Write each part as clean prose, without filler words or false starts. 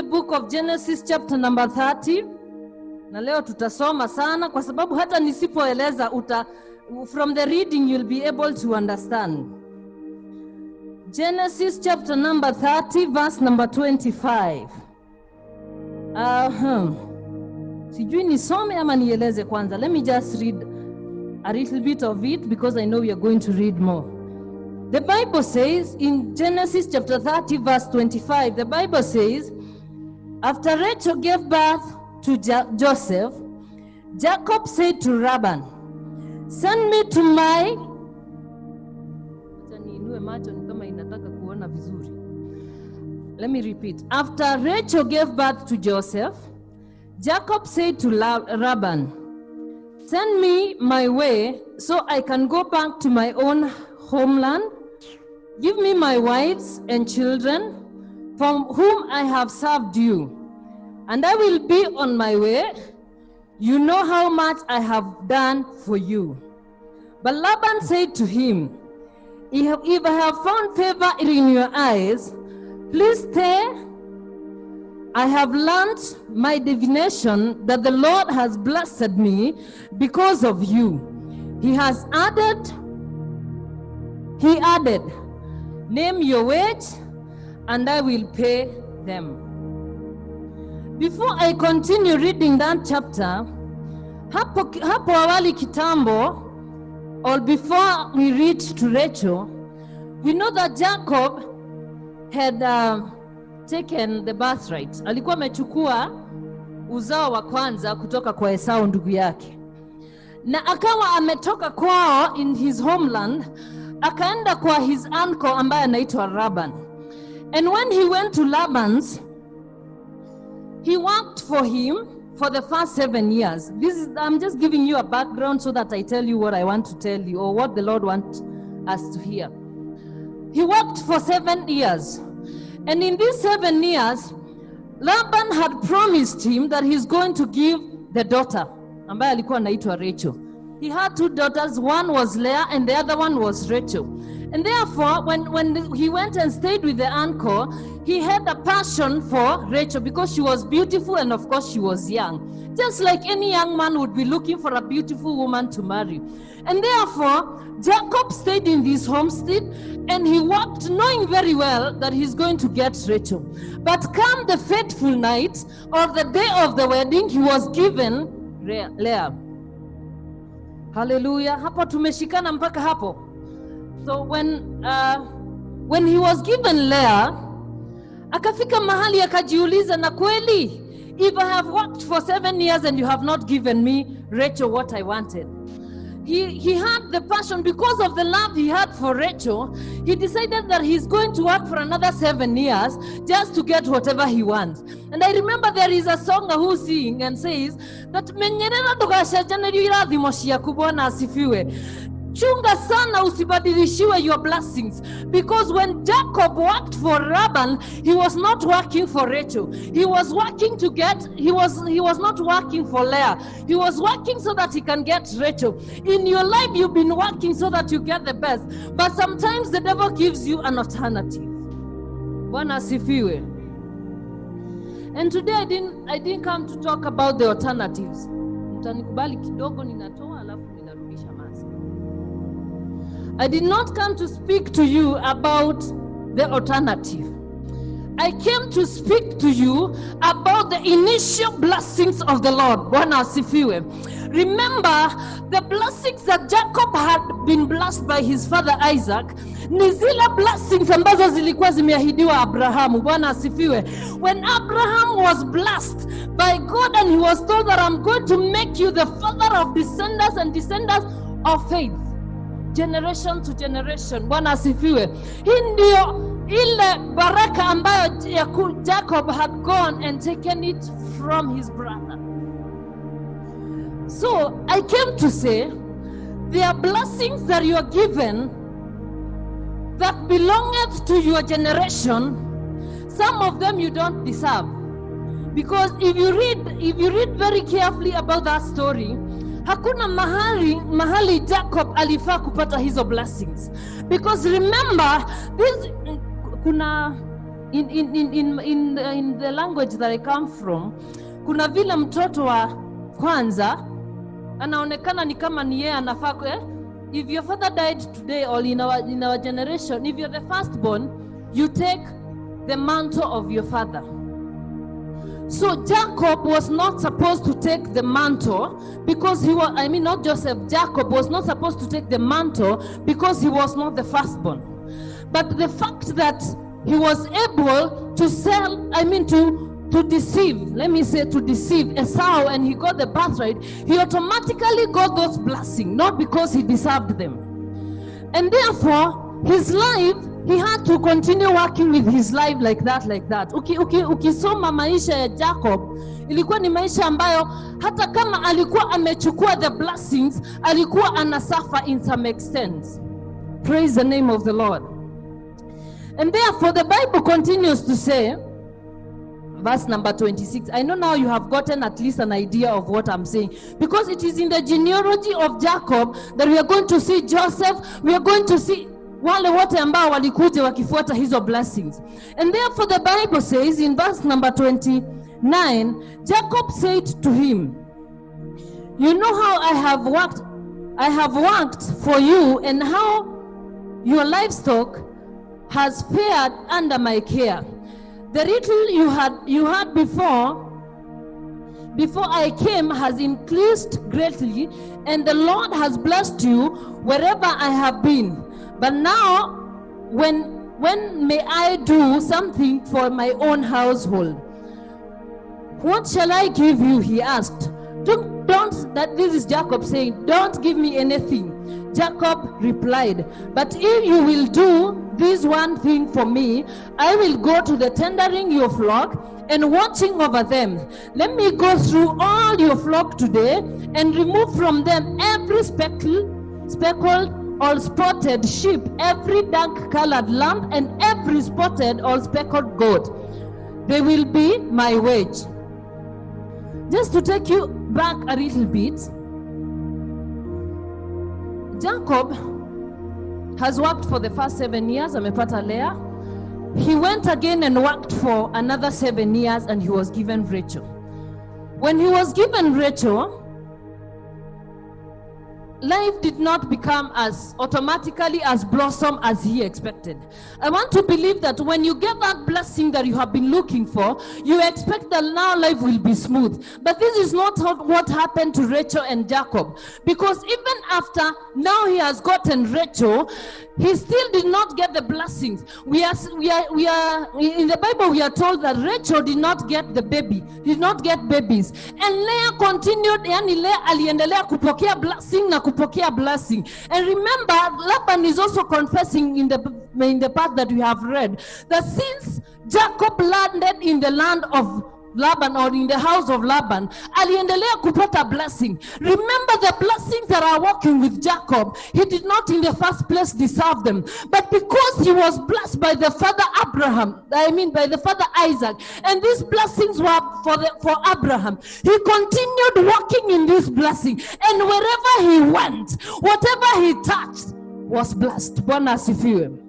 book of Genesis chapter number 30. Na leo tutasoma sana kwa sababu hata nisipoeleza from the reading you'll be able to understand. Genesis chapter number 30 verse number 25. Sijui nisome ama nieleze kwanza. Let me just read a little bit of it because I know we are going to read more. The Bible says in Genesis chapter 30 verse 25, the Bible says, after Rachel gave birth to Joseph, Jacob said to Laban, send me to my... Let me repeat. After Rachel gave birth to Joseph, Jacob said to Laban, send me my way so I can go back to my own homeland. Give me my wives and children from whom I have served you, and I will be on my way. You know how much I have done for you. But Laban said to him, if I have found favor in your eyes, please stay. I have learned my divination that the Lord has blessed me because of you. He added, name your wage and I will pay them. Before I continue reading that chapter, hapo awali kitambo, or before we reach to Rachel, we know that Jacob had taken the birthright. Alikuwa amechukua uzao wa kwanza kutoka kwa Esau ndugu yake. Na akawa ametoka kwao in his homeland, akaenda kwa his uncle ambaye anaitwa Laban. And when he went to Laban's, he worked for him for the first 7 years. I'm just giving you a background so that I tell you what I want to tell you, or what the Lord wants us to hear. He worked for 7 years. And in these 7 years, Laban had promised him that he's going to give the daughter, ambaye alikuwa anaitwa Rachel. He had 2 daughters, one was Leah and the other one was Rachel. And therefore, when he went and stayed with the uncle, he had a passion for Rachel because she was beautiful and of course she was young. Just like any young man would be looking for a beautiful woman to marry. And therefore, Jacob stayed in this homestead and he worked knowing very well that he's going to get Rachel. But come the fateful night or the day of the wedding, he was given Leah. Hallelujah. Hapo tumeshikana mpaka hapo. So when he was given Leah, akafika mahali akajiuliza, na kweli, if I have worked for 7 years and you have not given me Rachel what I wanted. He had the passion because of the love he had for Rachel. He decided that he's going to work for another 7 years just to get whatever he wants. And I remember there is a song who sings and says that menyerera tukashajana irathimo ciaku Bwana asifiwe. Chunga sana usibadilishiwe your blessings, because when Jacob worked for Laban, he was not working for Rachel. He was working to get, he was not working for Leah. He was working so that he can get Rachel. In your life, you've been working so that you get the best, but sometimes the devil gives you an alternative. Bwana asifiwe. And today I didn't come to talk about the alternatives. Mtanikubali kidogo ninatoa alafu ninarudisha mask. I did not come to speak to you about the alternative. I came to speak to you about the initial blessings of the Lord. Bwana asifiwe. Remember, the blessings that Jacob had been blessed by his father Isaac, ni zile blessings ambazo zilikuwa zimeahidiwa Abrahamu. Bwana asifiwe. When Abraham was blessed by God and he was told that I'm going to make you the father of descendants and descendants of faith, generation to generation. Bwana asifiwe. Hii ndio ile baraka ambayo Jacob had gone and taken it from his brother. So I came to say, there are blessings that you are given that belongeth to your generation. Some of them you don't deserve, because if you read very carefully about that story, hakuna mahali Jacob alifaa kupata hizo blessings, because remember, in the language that I come from, kuna vile mtoto wa kwanza anaonekana ni kama ni yeye anafaa. If your father died today, or in our generation, if you're the firstborn, you take the mantle of your father. So Jacob was not supposed to take the mantle because he was, not Joseph, Jacob was not supposed to take the mantle because he was not the firstborn. But the fact that he was able to to deceive Esau, and he got the birthright, he automatically got those blessings, not because he deserved them. And therefore, his life, he had to continue working with his life like that. Ukisoma maisha ya Jacob, ilikuwa ni maisha ambayo hata kama alikuwa amechukua the blessings, alikuwa anasuffer in some extent. Praise the name of the Lord. And therefore, the Bible continues to say, verse number 26. I know now you have gotten at least an idea of what I'm saying, because it is in the genealogy of Jacob that we are going to see Joseph, we are going to see wale wote ambao walikuja wakifuata hizo blessings. And therefore the Bible says in verse number 29, Jacob said to him, you know how I have worked for you, and how your livestock has fared under my care. The little you had before I came has increased greatly, and the Lord has blessed you wherever I have been. But now, when may I do something for my own household? What shall I give you? He asked. This is Jacob saying, don't give me anything. Jacob replied, but if you will do this one thing for me, I will go to the tendering your flock and watching over them. Let me go through all your flock today and remove from them every speckled or spotted sheep, every dark-colored lamb, and every spotted or speckled goat. They will be my wage. Just to take you back a little bit, Jacob has worked for the first 7 years, amepata Leah. He went again and worked for another 7 years, and he was given Rachel. When he was given Rachel, life did not become as automatically as blossom as he expected. I want to believe that when you get that blessing that you have been looking for, you expect that now life will be smooth. But this is not what happened to Rachel and Jacob, because even after now he has gotten Rachel, he still did not get the blessings. We are in the Bible, we are told that Rachel did not get babies, and Leah continued. Yani Leah aliendelea kupokea blessing na kupokea blessing. And remember, Laban is also confessing in the part that we have read, that since Jacob landed in the land of Laban, or in the house of Laban, aliendelea kupata blessing. Remember, the blessings that are working with Jacob, he did not in the first place deserve them, but because he was blessed by the father by the father Isaac, and these blessings were for Abraham, he continued walking in this blessing, and wherever he went, whatever he touched was blessed. Bwana asifiwe.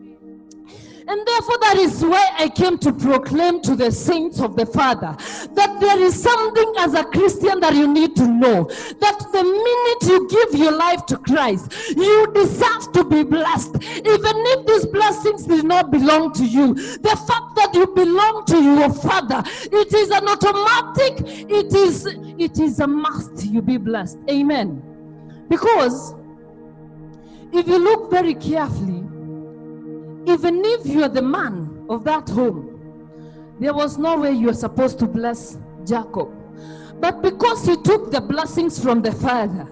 And therefore, that is why I came to proclaim to the saints of the Father that there is something as a Christian that you need to know, that the minute you give your life to Christ, you deserve to be blessed. Even if these blessings did not belong to you, the fact that you belong to your Father, it is an automatic, it is a must you be blessed. Amen. Because if you look very carefully, even if you are the man of that home, there was no way you were supposed to bless Jacob. But because he took the blessings from the Father,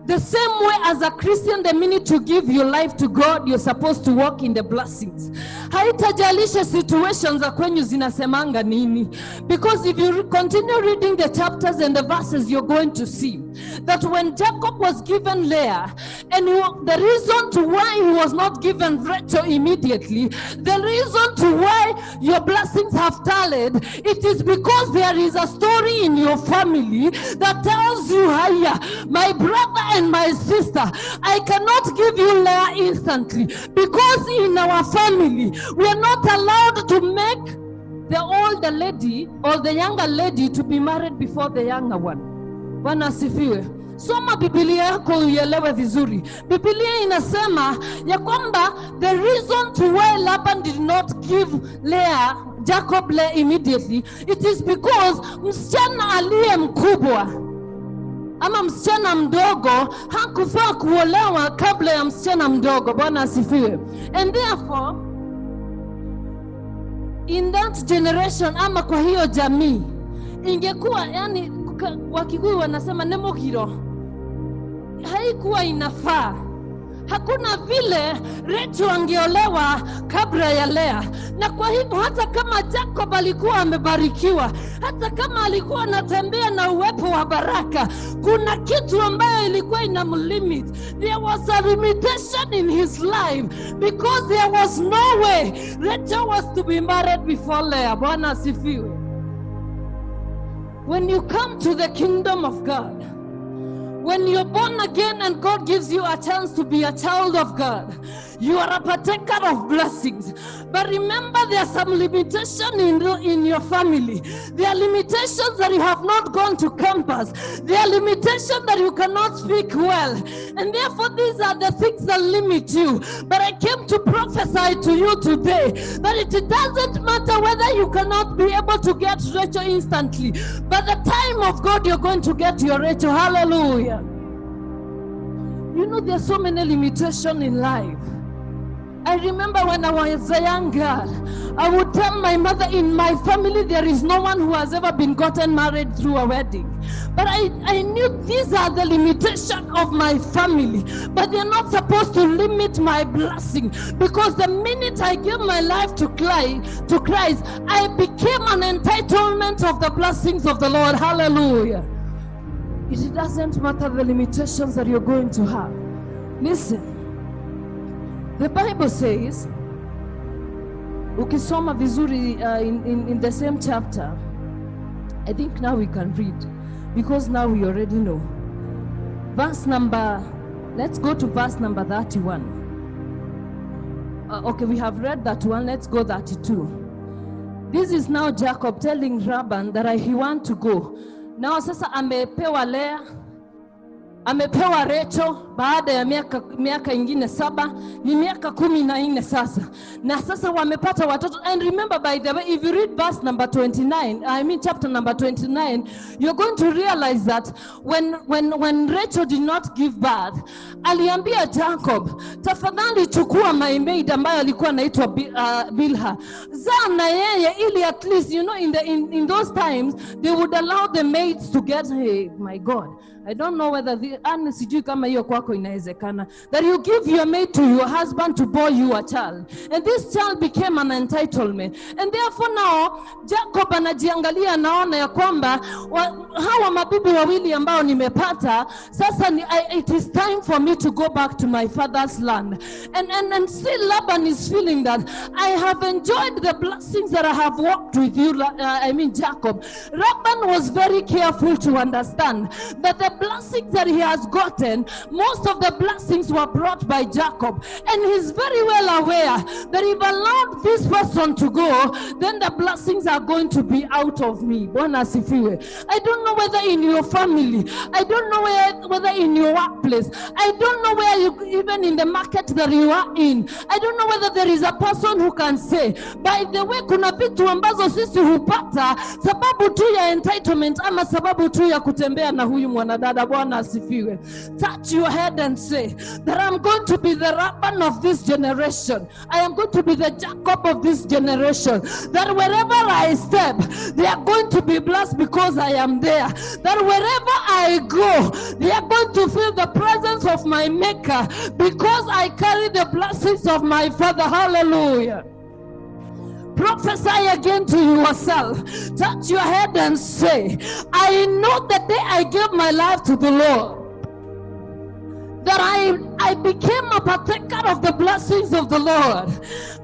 the same way as a Christian, the minute you give your life to God, you're supposed to walk in the blessings. Haitajalisha situations za kwenyu zinasemanga nini. Because if you continue reading the chapters and the verses, you're going to see that when Jacob was given Leah, And the reason to why he was not given Rachel immediately, the reason to why your blessings have stalled, it is because there is a story in your family that tells you, higher, my brother and my sister, I cannot give you Leah instantly, because in our family, we are not allowed to make the older lady or the younger lady to be married before the younger one. Bwana asifiwe. Soma Biblia yako uelewe vizuri. Biblia inasema ya kwamba the reason to why Laban did not give Jacob Leah immediately, it is because msichana aliye mkubwa ama msichana mdogo hakufaa kuolewa kabla ya msichana mdogo. Bwana asifiwe. And therefore, in that generation ama kwa hiyo jamii, ingekuwa yani Wakikuyu wanasema nemokiro, haikuwa inafaa. Hakuna vile Rachel angeolewa kabla ya Leah. Na kwa hivyo hata kama Jacob alikuwa amebarikiwa, hata kama alikuwa anatembea na uwepo wa baraka, kuna kitu ambayo ilikuwa inamlimit. There was a limitation in his life because there was no way Rachel was to be married before Leah. Bwana asifiwe. When you come to the kingdom of God, when you're born again and God gives you a chance to be a child of God, you are a partaker of blessings. But remember, there are some limitations in your family. There are limitations that you have not gone to campus. There are limitations that you cannot speak well. And therefore, these are the things that limit you. But I came to prophesy to you today that it doesn't matter whether you cannot be able to get Rachel instantly. By the time of God, you're going to get your Rachel. Hallelujah. You know, there are so many limitations in life. I remember when I was a young girl, I would tell my mother, in my family there is no one who has ever been gotten married through a wedding. But I knew these are the limitations of my family, but they're not supposed to limit my blessing, because the minute I gave my life to Christ, I became an entitlement of the blessings of the Lord. Hallelujah. It doesn't matter the limitations that you're going to have. Listen. The Bible says, ukisoma vizuri in the same chapter, I think now we can read, because now we already know. Let's go to verse number 31. Okay, we have read that one, let's go 32. This is now Jacob telling Laban that he wants to go. Now sasa amepewa Leah, amepewa Rachel baada ya miaka ingine 7, ni miaka 14 sasa. Na sasa wamepata watoto. And remember, by the way, if you read verse number 29, chapter number 29, you're going to realize that when Rachel did not give birth, aliambia Jacob, tafadhali chukua my maid ambayo alikuwa anaitwa Bilha. Zaa na yeye, ili at least, you know, in those times they would allow the maids to get, hey, my God, I don't know whether sijui kama hiyo kwako inawezekana, that you give your maid to your husband to bear you a child, and this child became an entitlement. And therefore now Jacob anajiangalia, naona ya kwamba hawa mabibi wawili ambao nimepata sasa it is time for me to go back to my father's land. And still Laban is feeling that I have enjoyed the blessings that I have walked with you, Jacob. Laban was very careful to understand that the blessings that he has gotten, most of the blessings were brought by Jacob. And he's very well aware that if I allowed this person to go, then the blessings are going to be out of me. Bwana asifiwe. I don't know whether in your family, I don't know whether in your workplace, I don't know where you, even in the market that you are in, I don't know whether there is a person who can say, by the way, kuna vitu ambazo sisi hupata sababu tu ya entitlement ama sababu tu ya kutembea na huyu mwanadada. Bwana asifiwe. Touch your head and say that I'm going to be the Laban of this generation. I am going to be the Jacob of this generation. That wherever I step, they are going to be blessed because I am there. That wherever I go, they are going to feel the presence of my Maker because I carry the blessings of my Father. Hallelujah. Prophesy again to yourself. Touch your head and say, I know the day I gave my life to the Lord, that I I became a partaker of the blessings of the Lord.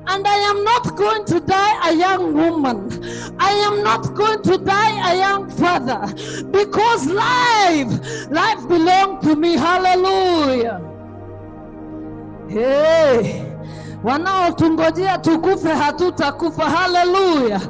And I am not going to die a young woman. I am not going to die a young father. Because life belongs to me. Hallelujah. Hey. Wanaotungojea tukufe hatutakufa. Haleluya.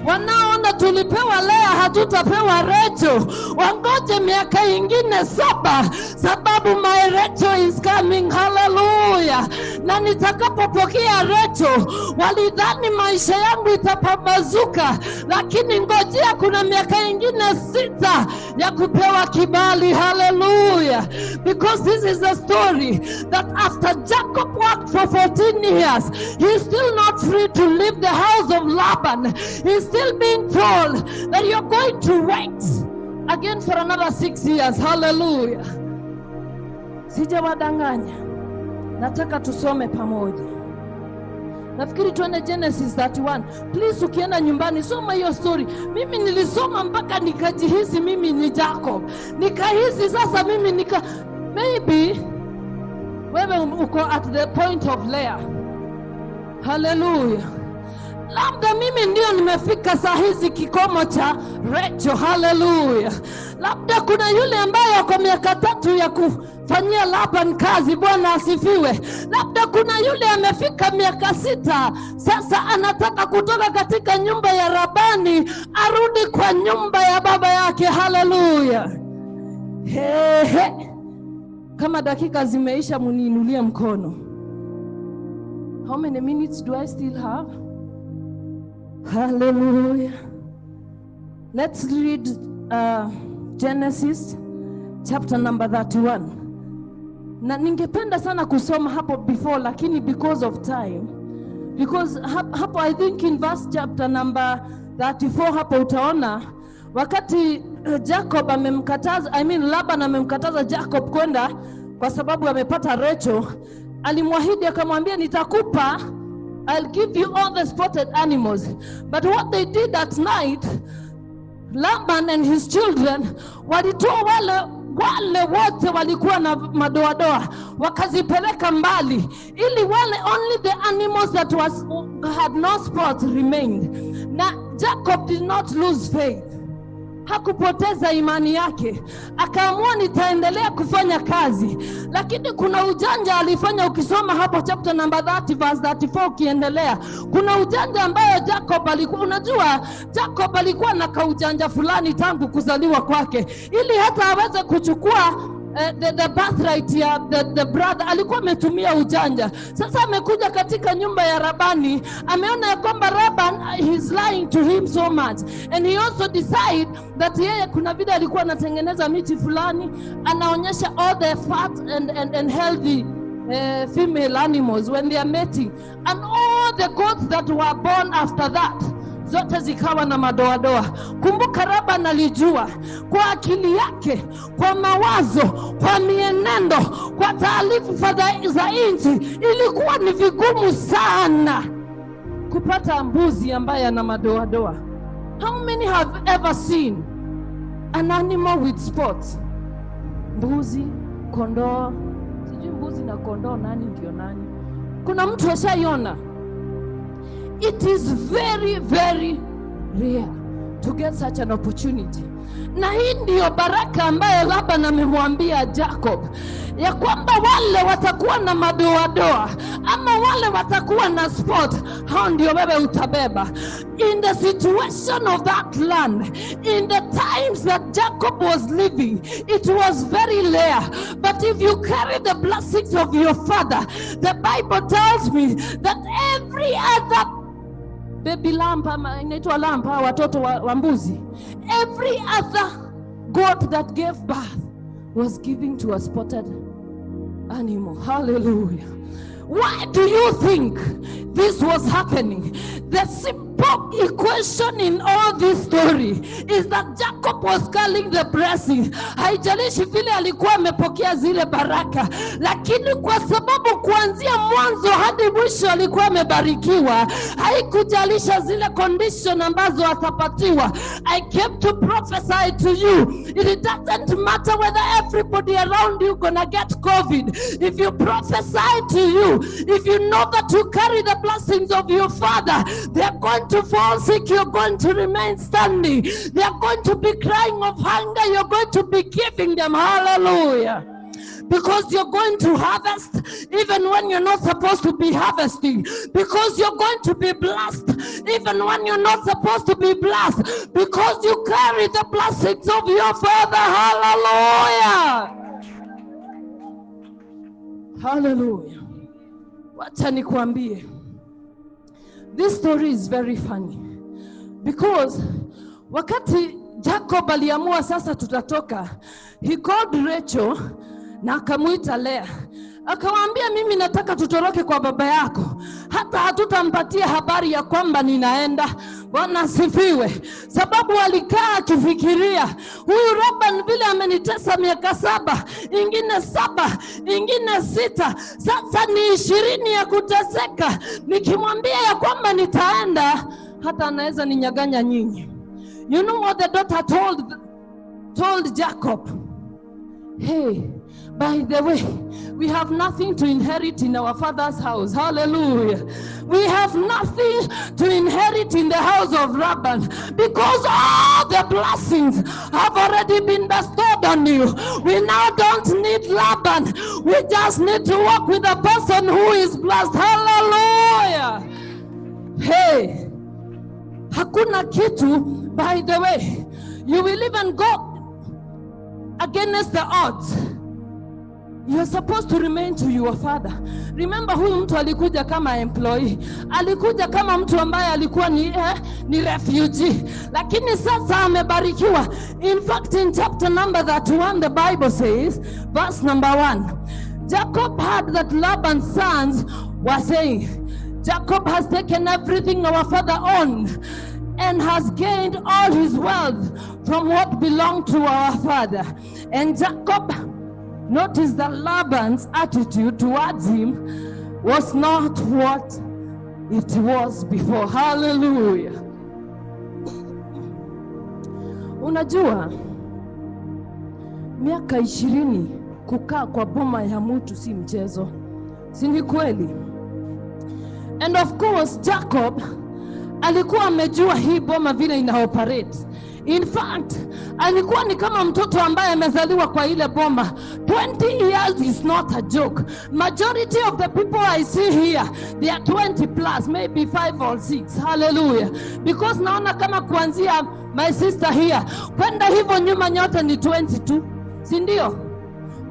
Wanaona tulipewa Lea hatutapewa Rachel, wangoje miaka ingine 7, sababu my Rachel is coming. Haleluya. Na nitakapopokea Rachel, walidhani maisha yangu itapambazuka, lakini ngojea kuna miaka ingine 6 ya kupewa kibali. Haleluya. Because this is a story that after Jacob worked for 14 years, he's still not free to leave the house of Laban. He's still being told that you're going to wait again for another 6 years. Hallelujah. Sijawadanganya. Nataka tusome pamoja. Nafikiri tuende Genesis 31. Please ukienda nyumbani soma hiyo story. Mimi nilisoma mpaka nikajihisi mimi ni Jacob. Nikahisi sasa mimi maybe wewe uko at the point of Leah. Hallelujah. Labda mimi ndio nimefika saa hizi kikomo cha Rachel. Hallelujah. Labda kuna yule ambaye kwa miaka 3 ya kufanyia Laban kazi. Bwana asifiwe. Labda kuna yule amefika miaka 6, sasa anataka kutoka katika nyumba ya Labani arudi kwa nyumba ya baba yake. Hallelujah. Kama dakika zimeisha muniinulie mkono. How many minutes do I still have? Hallelujah. Let's read Genesis chapter number 31. Na ningependa sana kusoma hapo before, lakini because of time, because hapo I think in verse chapter number 34 hapo utaona wakati Jacob amemkataza, Laban amemkataza Jacob kwenda kwa sababu amepata Rachel, alimwahidi akamwambia nitakupa, I'll give you all the spotted animals. But what they did that night, Laban and his children walitoa wale wote walikuwa na madoadoa wakazipeleka mbali, ili wale only the animals that had no spots remained. Na Jacob did not lose faith. Hakupoteza imani yake, akaamua nitaendelea kufanya kazi. Lakini kuna ujanja alifanya. Ukisoma hapo chapter number 30 verse 34 ukiendelea, kuna ujanja ambayo Jacob alikuwa, unajua Jacob alikuwa na kaujanja fulani tangu kuzaliwa kwake, ili hata aweze kuchukua the birthright ya the brother. Alikuwa ametumia ujanja. Sasa amekuja katika nyumba ya Labani, ameona ya kwamba Laban he's lying to him so much, and he also decide that yeye kuna vile alikuwa anatengeneza miti fulani, anaonyesha all the fat and healthy female animals when they are mating, and all the goats that were born after that zote zikawa na madoadoa. Kumbuka Laban alijua kwa akili yake, kwa mawazo, kwa mienendo, kwa taarifa za nchi, ilikuwa ni vigumu sana kupata mbuzi ambaye ana madoadoa. How many have ever seen an animal with spots? Mbuzi, kondoo, sijui mbuzi na kondoo nani ndio nani. Kuna mtu ashaiona? It is very, very rare to get such an opportunity. Na hii ndio baraka ambayo Laban amemwambia Jacob, ya kwamba wale watakuwa na madoadoa ama wale watakuwa na spot, hao ndio wewe utabeba. In the situation of that land, in the times that Jacob was living, it was very rare. But if you carry the blessings of your father, the Bible tells me that every other baby lamb, inaitwa lamb, watoto wa mbuzi, every other goat that gave birth was given to a spotted animal. Hallelujah. Why do you think this was happening? The simple equation in all this story is that Jacob was calling the blessing. Haijalishi vile alikuwa amepokea zile baraka, lakini kwa sababu kuanzia mwanzo hadi mwisho alikuwa amebarikiwa, haikujalisha zile condition ambazo atapatiwa. I came to prophesy to you. It doesn't matter whether everybody around you gonna get COVID. If you prophesy to you, if you know that you carry the blessings of your Father, they are going to fall sick, you're going to remain standing. They are going to be crying of hunger, you're going to be giving them. Hallelujah. Because you're going to harvest even when you're not supposed to be harvesting. Because you're going to be blessed even when you're not supposed to be blessed. Because you carry the blessings of your Father. Hallelujah. Hallelujah. Wacha nikuambie. This story is very funny. Because wakati Jacob aliamua sasa tutatoka, he called Rachel na akamuita Lea. Akamwambia, mimi nataka tutoroke kwa baba yako. Hata hatutampatia habari ya kwamba ninaenda. Bwana asifiwe. Sababu alikaa akifikiria, huyu Laban vile amenitesa miaka 7, ingine 7, ingine 6, sasa ni 20 ya kuteseka. Nikimwambia ya kwamba nitaenda, hata anaweza ninyaganya nyinyi. You know what the daughter told Jacob? Hey, by the way, we have nothing to inherit in our father's house. Hallelujah. We have nothing to inherit in the house of Laban, because all the blessings have already been bestowed on you. We now don't need Laban. We just need to walk with a person who is blessed. Hallelujah. Hey, hakuna kitu. By the way, you will even go against the odds. You're supposed to remain to your father. Remember, huyu mtu alikuja kama employee. Alikuja kama mtu ambaye alikuwa ni refugee. Lakini sasa amebarikiwa. In fact, in chapter number 31, the Bible says, verse number 1, Jacob heard that Laban's sons were saying, Jacob has taken everything our father owned and has gained all his wealth from what belonged to our father. And Jacob noticed that Laban's attitude towards him was not what it was before. Hallelujah. Unajua, miaka 20 kukaa kwa boma ya mtu si mchezo. Si ni kweli? And of course, Jacob alikuwa amejua hii boma vile ina operate. In fact, alikuwa ni kama mtoto ambaye amezaliwa kwa ile boma. 20 years is not a joke. Majority of the people I see here, they are 20 plus, maybe 5 or 6. Hallelujah. Because naona kama kuanzia my sister here, kwenda hivyo nyuma nyote ni 22. Si ndio?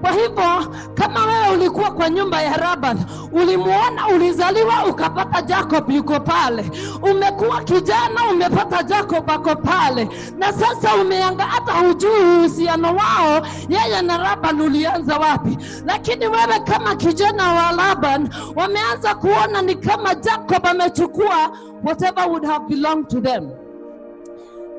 Kwa hivyo, kama wewe ulikuwa kwa nyumba ya Laban, ulimuona, ulizaliwa ukapata Jacob yuko pale. Umekuwa kijana umepata Jacob ako pale. Na sasa umeanga hata hujui uhusiano wao yeye na Laban ulianza wapi. Lakini wewe kama kijana wa Laban, wameanza kuona ni kama Jacob amechukua whatever would have belonged to them.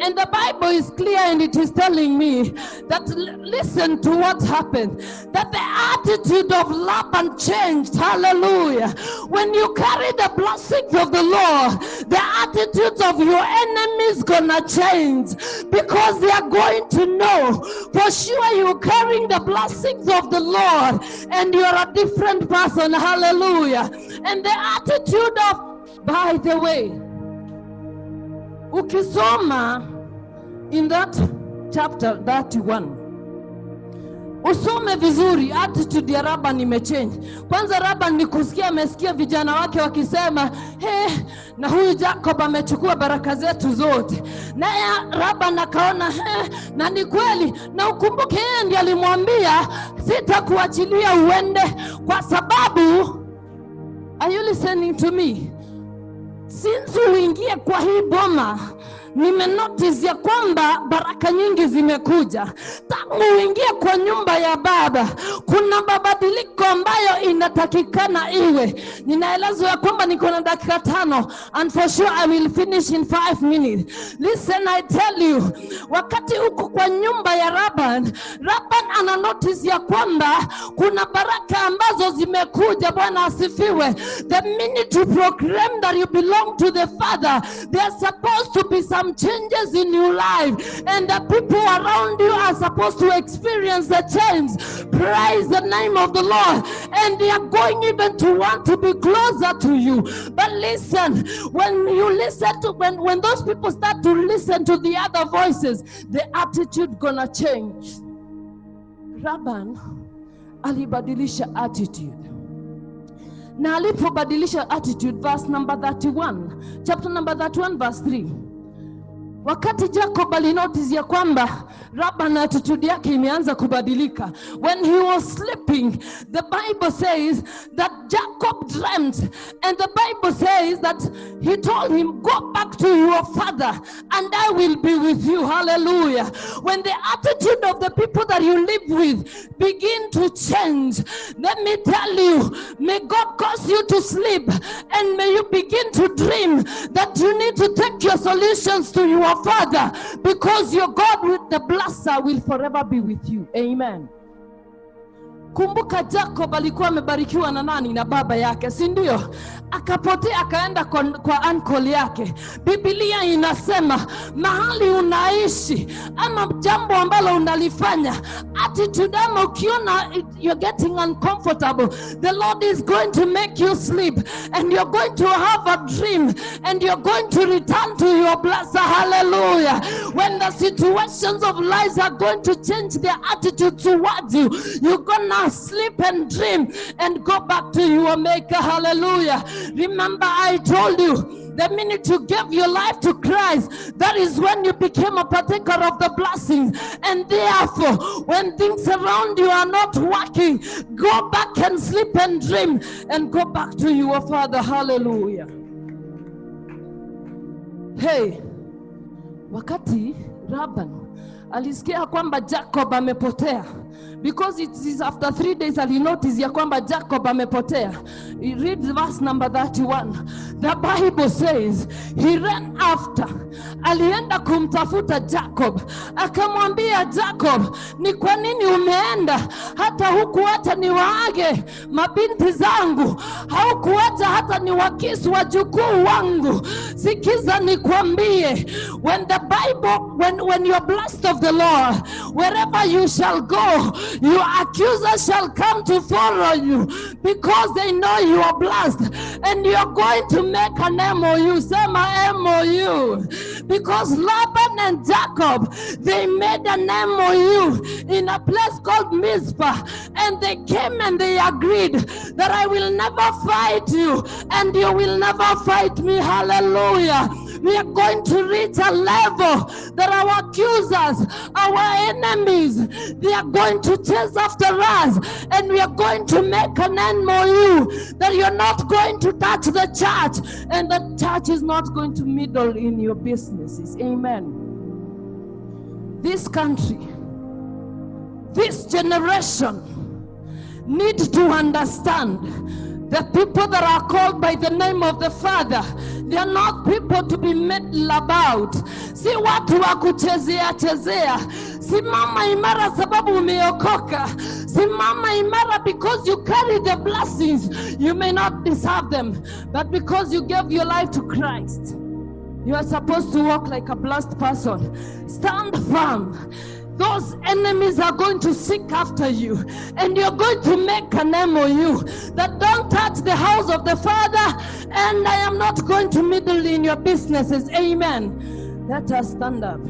And the Bible is clear and it is telling me that, listen to what happened. That the attitude of Laban changed. Hallelujah. When you carry the blessings of the Lord, the attitudes of your enemies gonna change. Because they are going to know for sure you're carrying the blessings of the Lord and you're a different person. Hallelujah. And the attitude of, by the way, ukisoma in that chapter 31, usome vizuri, attitude ya Laban imechange. Kwanza Laban ni kusikia amesikia vijana wake wakisema, na huyu Jacob amechukua baraka zetu zote. Naye Laban akaona, na ni kweli. Na ukumbuke yeye ndiye alimwambia, sitakuachilia uende kwa sababu, are you listening to me? Since uingie kwa hii boma, nimenotice ya kwamba baraka nyingi zimekuja. Tangu uingie kwa nyumba ya Baba, kuna mabadiliko ambayo inatakikana iwe. Ninaelezwa ya kwamba niko na dakika 5, and for sure I will finish in 5 minutes. Listen, I tell you, wakati uko kwa nyumba ya Laban ana notice ya kwamba kuna baraka ambazo zimekuja. Bwana asifiwe. The minute you proclaim that you belong to the Father, there's supposed to be some changes in your life, and the people around you are supposed to experience the change. Praise the name of the Lord. And they are going even to want to be closer to you. But listen, when you listen to, when those people start to listen to the other voices, the attitude gonna change. Laban alibadilisha attitude. Na alipobadilisha attitude, verse number 31, chapter number 31 verse 3. Wakati Jacob alinotice ya kwamba Laban attitude yake imeanza kubadilika, when he was sleeping, the Bible says that Jacob dreamt, and the Bible says that he told him, go back to your father and I will be with you. Hallelujah. When the attitude of the people that you live with begin to change, let me tell you, may God cause you to sleep, and may you begin to dream that you need to take your solutions to your Father, because your God with the blesser will forever be with you. Amen. Kumbuka Jacob alikuwa amebarikiwa na nani? Na baba yake, si ndio? Akapotea akaenda kwa uncle yake. Biblia inasema mahali unaishi ama jambo ambalo unalifanya, attitude ama ukiona you're getting uncomfortable, the Lord is going to make you sleep, and you're going to have a dream, and you're going to return to your blesser. Hallelujah. When the situations of life are going to change their attitude towards you, you're gonna sleep and dream and go back to your maker. Hallelujah. Remember, I told you, the minute you gave your life to Christ, that is when you became a partaker of the blessings. And therefore, when things around you are not working, go back and sleep and dream and go back to your Father. Hallelujah. Hey, wakati Laban alisikia kwamba Jacob amepotea, because it is after 3 days alinotice ya kwamba Jacob amepotea. He reads verse number 31. The Bible says he ran after. Alienda kumtafuta Jacob, akamwambia Jacob, ni kwa nini umeenda hata hukuacha niwaage mabinti zangu, haukuacha hata niwakisu wajukuu wangu? Sikiza nikwambie, when the Bible, when you're blessed of the Lord, wherever you shall go, your accusers shall come to follow you, because they know you are blessed, and you are going to make an MOU. Sema MOU. Because Laban and Jacob, they made an MOU in a place called Mizpah, and they came and they agreed that I will never fight you and you will never fight me. Hallelujah. We are going to reach a level that our accusers, our enemies, they are going to chase after us, and we are going to make an MOU that you're not going to touch the church, and the church is not going to meddle in your businesses. Amen. This country, this generation need to understand the people that are called by the name of the Father, they are not people to be meddled about. Si watu wa kuchezea chezea. Simama imara sababu umeokoka. Simama imara because you carry the blessings. You may not deserve them, but because you gave your life to Christ, you are supposed to walk like a blessed person. Stand firm. Those enemies are going to seek after you, and you're going to make an MOU that don't touch the house of the Father, and I am not going to meddle in your businesses. Amen. Let us stand up.